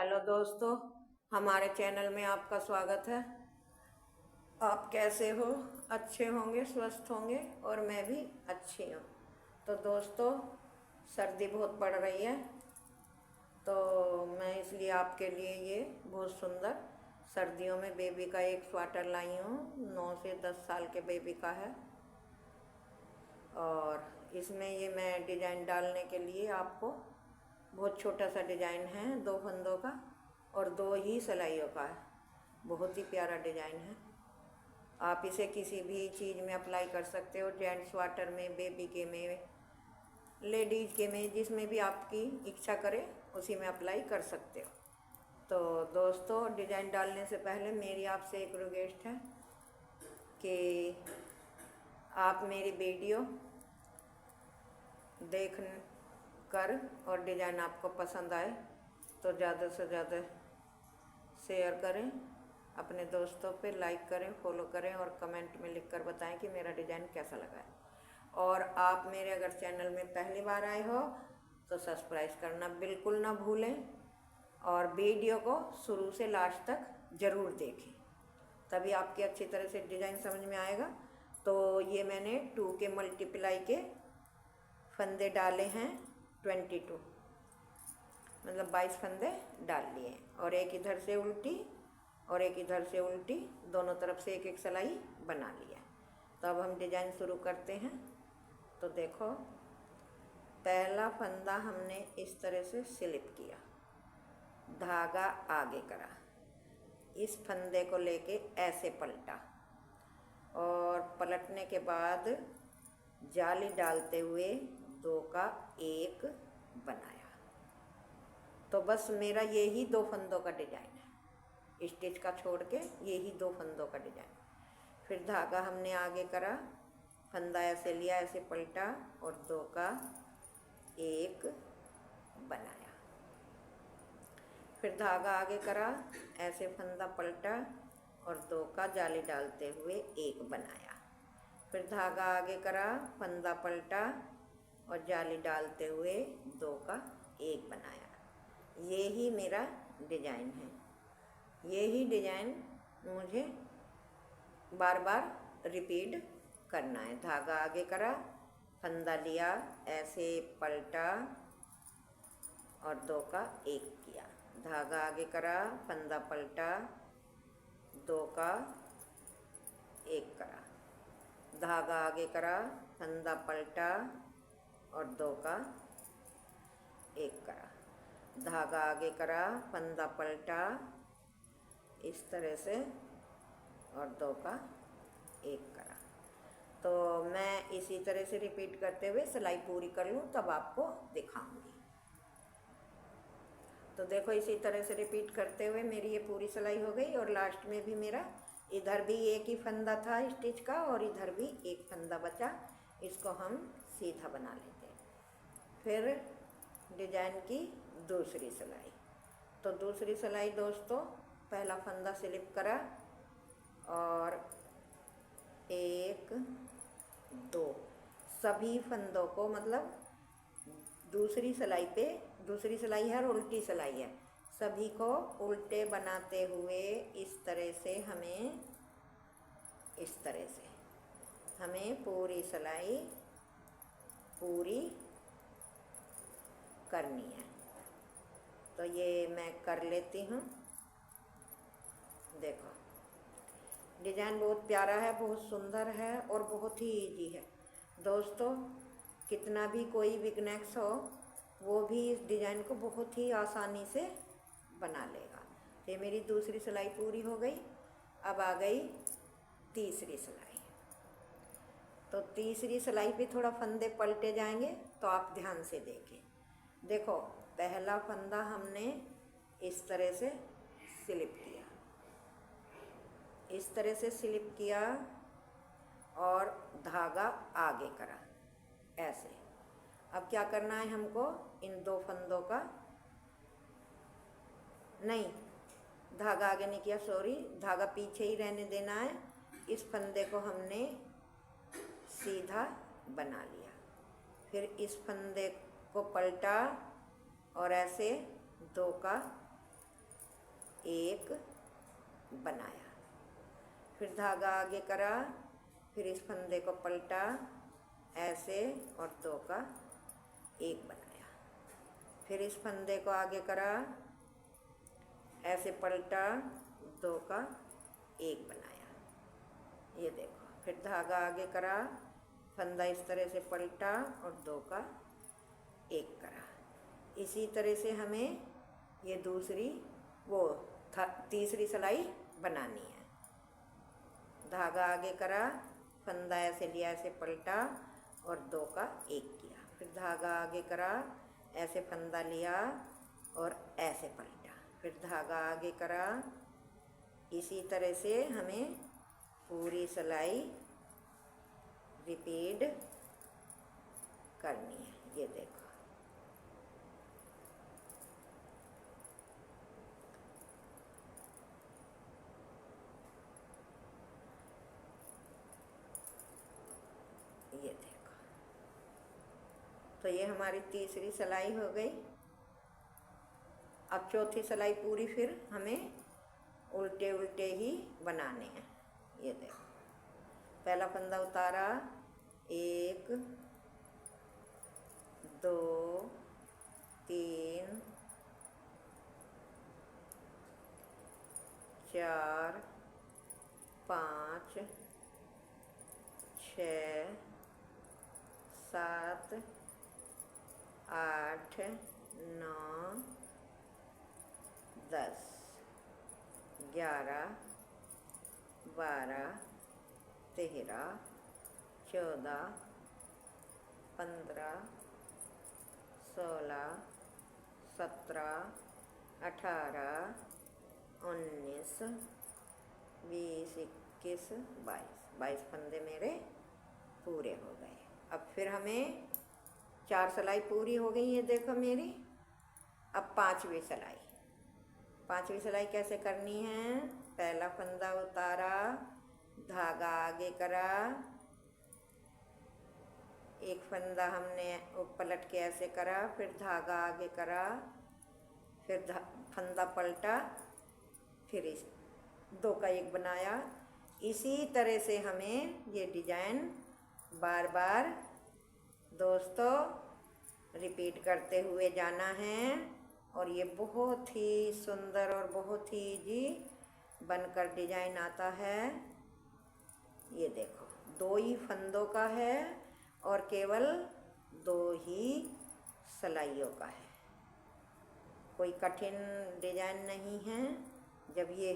Hello दोस्तों, हमारे channel में आपका स्वागत है। आप कैसे हो? अच्छे होंगे, स्वस्थ होंगे और मैं भी अच्छी हूँ। तो दोस्तों, सर्दी बहुत पड़ रही है, तो मैं इसलिए आपके लिए ये बहुत सुंदर सर्दियों में बेबी का एक स्वेटर लाई हूँ। 9 से 10 साल के बेबी का है और इसमें ये मैं डिज़ाइन डालने के लिए आपको बहुत छोटा सा डिज़ाइन है, 2 फंदों का और 2 ही सिलाइयों का है। बहुत ही प्यारा डिज़ाइन है। आप इसे किसी भी चीज़ में अप्लाई कर सकते हो, जेंट्स वाटर में, बेबी के में, लेडीज़ के में, जिसमें भी आपकी इच्छा करे उसी में अप्लाई कर सकते हो। तो दोस्तों, डिज़ाइन डालने से पहले मेरी आपसे एक रिक्वेस्ट है कि आप मेरी वीडियो देख कर और डिज़ाइन आपको पसंद आए तो ज़्यादा से ज़्यादा शेयर करें, अपने दोस्तों पे लाइक करें, फॉलो करें और कमेंट में लिखकर बताएं कि मेरा डिज़ाइन कैसा लगा है। और आप मेरे अगर चैनल में पहली बार आए हो तो सब्सक्राइब करना बिल्कुल ना भूलें और वीडियो को शुरू से लास्ट तक ज़रूर देखें, तभी आपकी अच्छी तरह से डिज़ाइन समझ में आएगा। तो ये मैंने 2 के मल्टीप्लाई के फंदे डाले हैं, 22 मतलब 22 फंदे डाल लिए और एक इधर से उल्टी और एक इधर से उल्टी, दोनों तरफ से एक एक सिलाई बना लिया। तो अब हम डिज़ाइन शुरू करते हैं। तो देखो, पहला फंदा हमने इस तरह से स्लिप किया, धागा आगे करा, इस फंदे को लेके ऐसे पलटा और पलटने के बाद जाली डालते हुए 2 का 1 बनाया। तो बस मेरा यही 2 फंदों का डिज़ाइन है, स्टिच का छोड़ के यही 2 फंदों का डिज़ाइन। फिर धागा हमने आगे करा, फंदा ऐसे लिया, ऐसे पलटा और 2 का 1 बनाया। फिर धागा आगे करा, ऐसे फंदा पलटा और 2 का जाली डालते हुए 1 बनाया। फिर धागा आगे करा, फंदा पलटा और जाली डालते हुए 2 का 1 बनाया। ये ही मेरा डिज़ाइन है। ये ही डिज़ाइन मुझे बार बार रिपीट करना है। धागा आगे करा, फंदा लिया, ऐसे पलटा और 2 का 1 किया। धागा आगे करा, फंदा पलटा, 2 का 1 करा। धागा आगे करा, फंदा पलटा और 2 का 1 करा। धागा आगे करा, फंदा पलटा इस तरह से और 2 का 1 करा। तो मैं इसी तरह से रिपीट करते हुए सिलाई पूरी कर लूँ तब आपको दिखाऊंगी। तो देखो, इसी तरह से रिपीट करते हुए मेरी ये पूरी सिलाई हो गई और लास्ट में भी मेरा इधर भी एक ही फंदा था स्टिच का और इधर भी एक फंदा बचा। इसको हम सीधा बना लेते हैं। फिर डिज़ाइन की दूसरी सिलाई। तो दूसरी सिलाई दोस्तों, पहला फंदा स्लिप करा और 1 2 सभी फंदों को, मतलब दूसरी सिलाई है और उल्टी सिलाई है, सभी को उल्टे बनाते हुए इस तरह से हमें पूरी सिलाई पूरी करनी है। तो ये मैं कर लेती हूँ। देखो, डिज़ाइन बहुत प्यारा है, बहुत सुंदर है और बहुत ही इजी है दोस्तों। कितना भी कोई बिगनर्स हो वो भी इस डिज़ाइन को बहुत ही आसानी से बना लेगा। ये मेरी दूसरी सिलाई पूरी हो गई। अब आ गई तीसरी सिलाई। तो तीसरी सिलाई पे थोड़ा फंदे पलटे जाएंगे, तो आप ध्यान से देखें। देखो, पहला फंदा हमने इस तरह से स्लिप किया, इस तरह से स्लिप किया और धागा आगे करा ऐसे। अब क्या करना है हमको, इन 2 फंदों का, नहीं, धागा आगे नहीं किया, सॉरी, धागा पीछे ही रहने देना है। इस फंदे को हमने सीधा बना लिया। फिर इस फंदे को पलटा और ऐसे 2 का एक बनाया। फिर धागा आगे करा, फिर इस फंदे को पलटा ऐसे और 2 का 1 बनाया। फिर इस फंदे को आगे करा, ऐसे पलटा, 2 का 1 बनाया। ये देखो। फिर धागा आगे करा, फंदा इस तरह से पलटा और 2 का 1 करा। इसी तरह से हमें ये दूसरी तीसरी सिलाई बनानी है। धागा आगे करा, फंदा ऐसे लिया, ऐसे पलटा और 2 का 1 किया। फिर धागा आगे करा, ऐसे फंदा लिया और ऐसे पलटा। फिर धागा आगे करा। इसी तरह से हमें पूरी सिलाई रिपीट करनी है। ये देखो। ये देखो। तो ये हमारी तीसरी सिलाई हो गई। अब चौथी सिलाई पूरी फिर हमें उल्टे उल्टे ही बनाने हैं। ये देखो। पहला फंदा उतारा, 1 2 3 4 5 6 7 8 9 10 11 12 13 14 15 16 17 18 19 20 21 22 फंदे मेरे पूरे हो गए। अब फिर हमें 4 सिलाई पूरी हो गई है, देखो मेरी। अब 5वीं सिलाई। 5वीं सिलाई कैसे करनी है? पहला फंदा उतारा, धागा आगे करा, एक फंदा हमने पलट के ऐसे करा, फिर धागा आगे करा, फिर फंदा पलटा, फिर इस 2 का 1 बनाया। इसी तरह से हमें ये डिजाइन बार बार दोस्तों रिपीट करते हुए जाना है और ये बहुत ही सुंदर और बहुत ही इजी बनकर डिजाइन आता है। ये देखो, 2 ही फंदों का है और केवल 2 ही सिलाइयों का है। कोई कठिन डिजाइन नहीं है। जब ये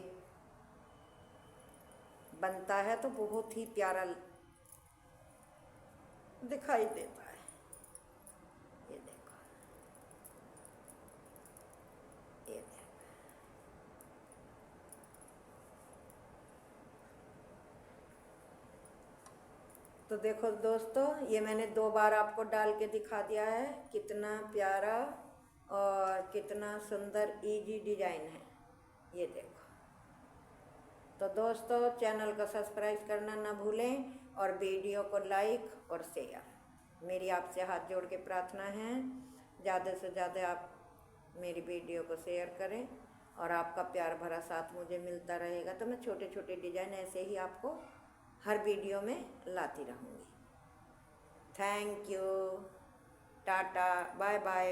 बनता है तो बहुत ही प्यारा दिखाई देता है। ये देखो, ये देखो। तो देखो दोस्तों, ये मैंने 2 बार आपको डाल के दिखा दिया है। कितना प्यारा और कितना सुंदर इजी डिजाइन है। ये देखो। तो दोस्तों, चैनल को सब्सक्राइब करना ना भूलें और वीडियो को लाइक और शेयर। मेरी आपसे हाथ जोड़ के प्रार्थना है, ज़्यादा से ज़्यादा आप मेरी वीडियो को शेयर करें और आपका प्यार भरा साथ मुझे मिलता रहेगा तो मैं छोटे छोटे डिज़ाइन ऐसे ही आपको हर वीडियो में लाती रहूँगी। Thank you. Tata, bye bye.